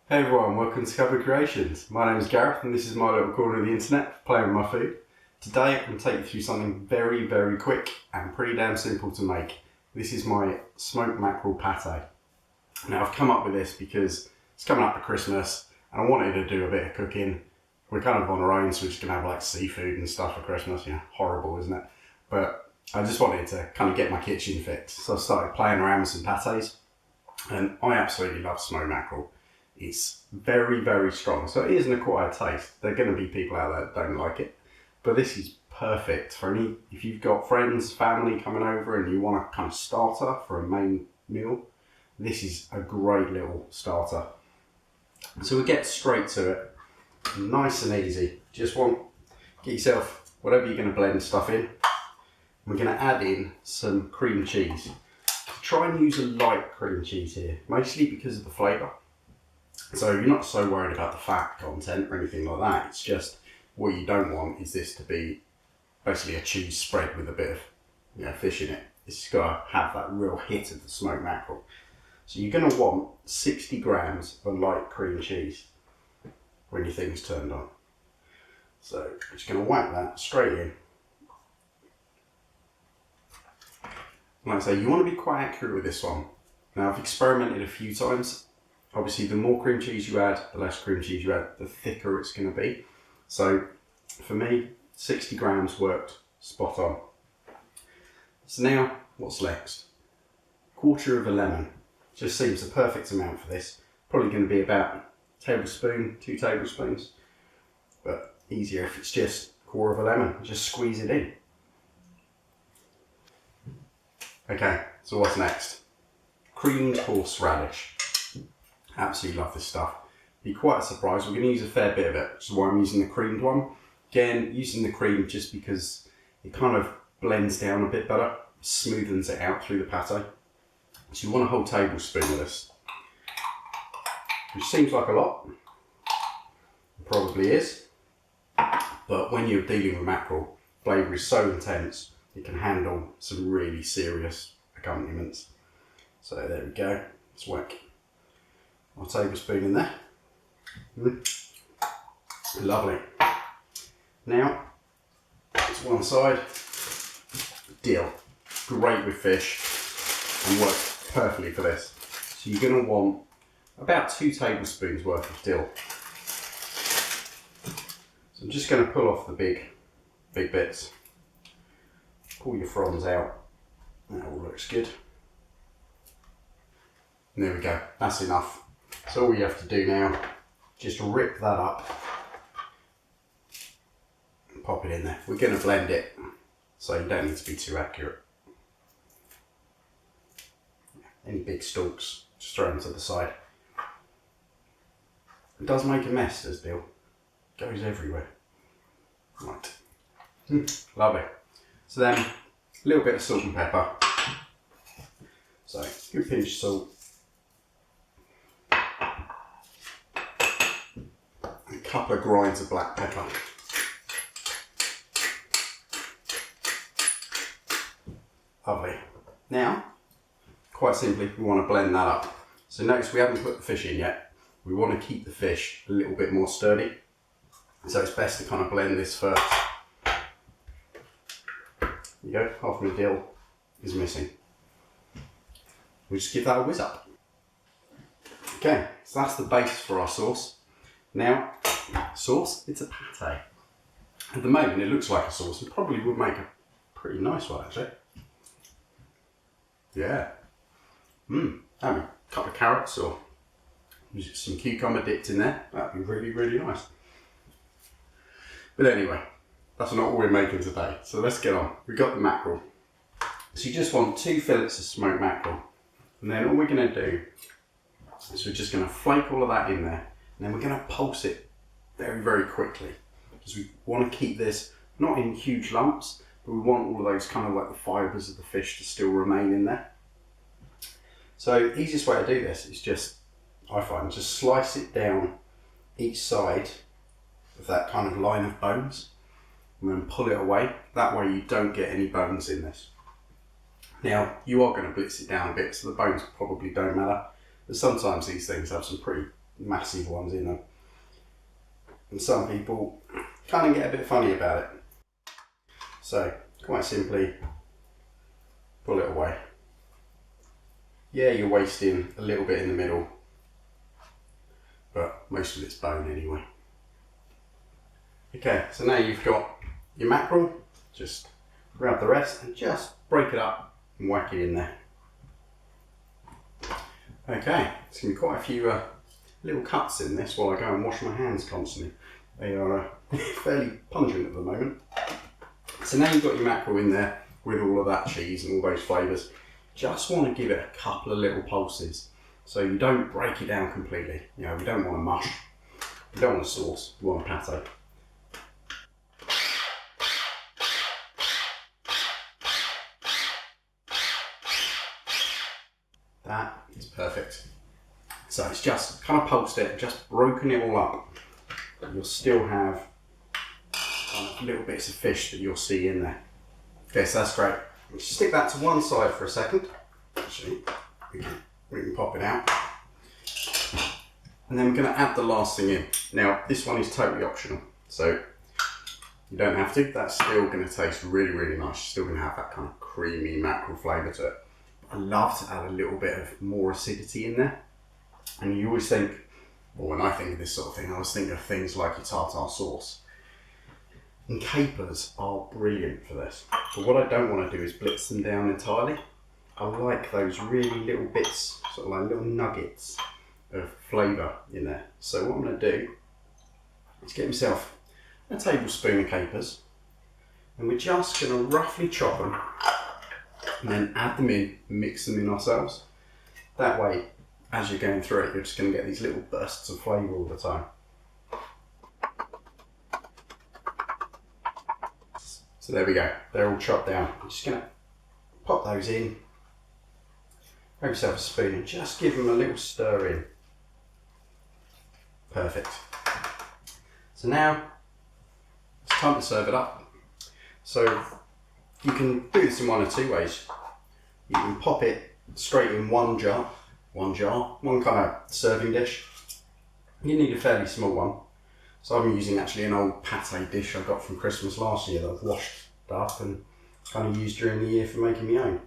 Hey everyone, welcome to Cupboard Creations. My name is Gareth and this is my little corner of the internet for playing with my food. Today I'm going to take you through something very quick and pretty damn simple to make. This is my smoked mackerel pate. Now I've come up with this because it's coming up to Christmas and I wanted to do a bit of cooking. We're kind of on our own, so we're just going to have like seafood and stuff for Christmas. You know, horrible, isn't it? But I just wanted to kind of get my kitchen fixed. So I started playing around with some pates and I absolutely love smoked mackerel. It's very strong, so it is an acquired taste. There are going to be people out there that don't like it, but this is perfect for if you've got friends, family coming over and you want a kind of starter for a main meal. This is a great little starter. So we get straight to it, nice and easy. Get yourself whatever you're going to blend stuff in. We're going to add in some cream cheese. Try and use a light cream cheese here, mostly because of the flavour. So you're not so worried about the fat content or anything like that. It's just what you don't want is this to be basically a cheese spread with a bit of fish in it. It's got to have that real hit of the smoked mackerel. So you're going to want 60 grams of light cream cheese when your thing's turned on. So I'm just going to whack that straight in. Like I say, you want to be quite accurate with this one. Now I've experimented a few times. Obviously, the more cream cheese you add, the less cream cheese you add, the thicker it's going to be. So, for me, 60 grams worked spot on. So now, what's next? 1/4 of a lemon. Just seems the perfect amount for this. Probably going to be about a tablespoon, 2 tablespoons. But easier if it's just 1/4 of a lemon. Just squeeze it in. Okay, so what's next? Creamed horseradish. Absolutely love this stuff. Be quite a surprise. We're going to use a fair bit of it, which is why I'm using the creamed one. Again, using the cream just because it kind of blends down a bit better, smoothens it out through the pate. So you want a whole tablespoon of this, which seems like a lot. It probably is. But when you're dealing with mackerel, flavour is so intense, it can handle some really serious accompaniments. So there we go. Let's whack my tablespoon in there. Lovely. Now, to one side, dill. Great with fish and works perfectly for this. So you're going to want about 2 tablespoons worth of dill. So I'm just going to pull off the big bits. Pull your fronds out. That all looks good. And there we go. That's enough. So all you have to do now, just rip that up and pop it in there. We're going to blend it, so you don't need to be too accurate. Any big stalks, just throw them to the side. It does make a mess, does dill. It goes everywhere. Right. Lovely. So then, a little bit of salt and pepper. So, a good pinch of salt. A couple of grinds of black pepper. Lovely. Now, quite simply, we want to blend that up. So notice we haven't put the fish in yet. We want to keep the fish a little bit more sturdy. So it's best to kind of blend this first. There you go, half my dill is missing. We'll just give that a whiz up. Okay, so that's the base for our sauce. Now, sauce, it's a pate. At the moment it looks like a sauce and probably would make a pretty nice one actually. Yeah. Have a couple of carrots or some cucumber dipped in there. That'd be really nice. But anyway, that's not what we're making today. So let's get on. We've got the mackerel. So you just want 2 fillets of smoked mackerel. And then all we're going to do is we're just going to flake all of that in there. And then we're going to pulse it very quickly, because we want to keep this not in huge lumps, but we want all of those kind of like the fibres of the fish to still remain in there. So the easiest way to do this is just, I find, just slice it down each side of that kind of line of bones and then pull it away. That way you don't get any bones in this. Now, you are going to blitz it down a bit, so the bones probably don't matter, but sometimes these things have some pretty massive ones in them. And some people kind of get a bit funny about it. So quite simply, pull it away. Yeah, you're wasting a little bit in the middle, but most of it's bone anyway. Okay, so now you've got your mackerel, just grab the rest and just break it up and whack it in there. Okay, there's going to be quite a few little cuts in this while I go and wash my hands constantly. They are fairly pungent at the moment. So now you've got your mackerel in there with all of that cheese and all those flavours. Just want to give it a couple of little pulses so you don't break it down completely. You know, we don't want a mush, we don't want a sauce, we want a pate. That is perfect. So it's just kind of pulsed it, just broken it all up. You'll still have kind of little bits of fish that you'll see in there. Okay, so that's great. Let's stick that to one side for a second. Actually, we can pop it out. And then we're going to add the last thing in. Now, this one is totally optional, so you don't have to. That's still going to taste really, really nice. You're still going to have that kind of creamy mackerel flavour to it. I love to add a little bit of more acidity in there. And you always think, well, when I think of this sort of thing, I always think of things like your tartare sauce. And capers are brilliant for this. But what I don't want to do is blitz them down entirely. I like those really little bits, sort of like little nuggets of flavour in there. So what I'm going to do is get myself a tablespoon of capers, and we're just going to roughly chop them and then add them in, mix them in ourselves. That way, as you're going through it, you're just going to get these little bursts of flavour all the time. So there we go, they're all chopped down. I'm just going to pop those in, grab yourself a spoon and just give them a little stir in. Perfect. So now it's time to serve it up. So you can do this in one of two ways. You can pop it straight in one kind of serving dish. You need a fairly small one. So I'm using actually an old pate dish I got from Christmas last year that I've washed up and kind of used during the year for making my own.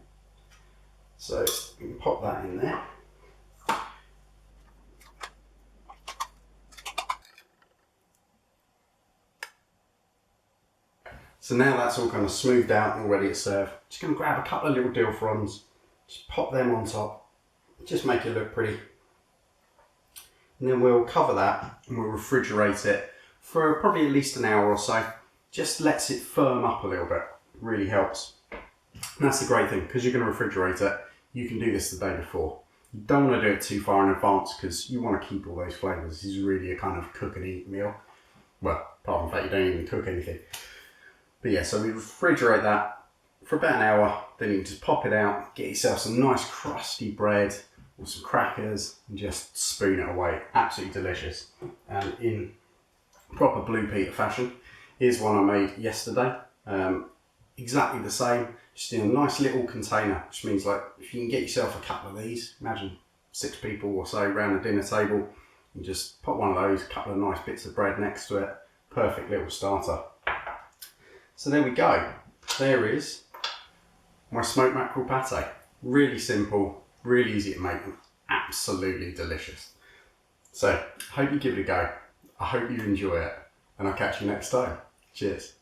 So you can pop that in there. So now that's all kind of smoothed out and ready to serve. Just going to grab a couple of little dill fronds, just pop them on top, just make it look pretty. And then we'll cover that and we'll refrigerate it for probably at least an hour or so. Just lets it firm up a little bit, it really helps. And that's the great thing, because you're going to refrigerate it, you can do this the day before. You don't want to do it too far in advance because you want to keep all those flavours. This is really a kind of cook and eat meal. Well, apart from the fact you don't even cook anything. But yeah, so we refrigerate that for about an hour, then you can just pop it out, get yourself some nice crusty bread or some crackers and just spoon it away. Absolutely delicious. And in proper Blue Peter fashion, here's one I made yesterday. Exactly the same, just in a nice little container, which means like if you can get yourself a couple of these, imagine 6 people or so around the dinner table, and just pop one of those, a couple of nice bits of bread next to it, perfect little starter. So there we go. There is my smoked mackerel pate. Really simple, really easy to make, and absolutely delicious. So I hope you give it a go. I hope you enjoy it, and I'll catch you next time. Cheers.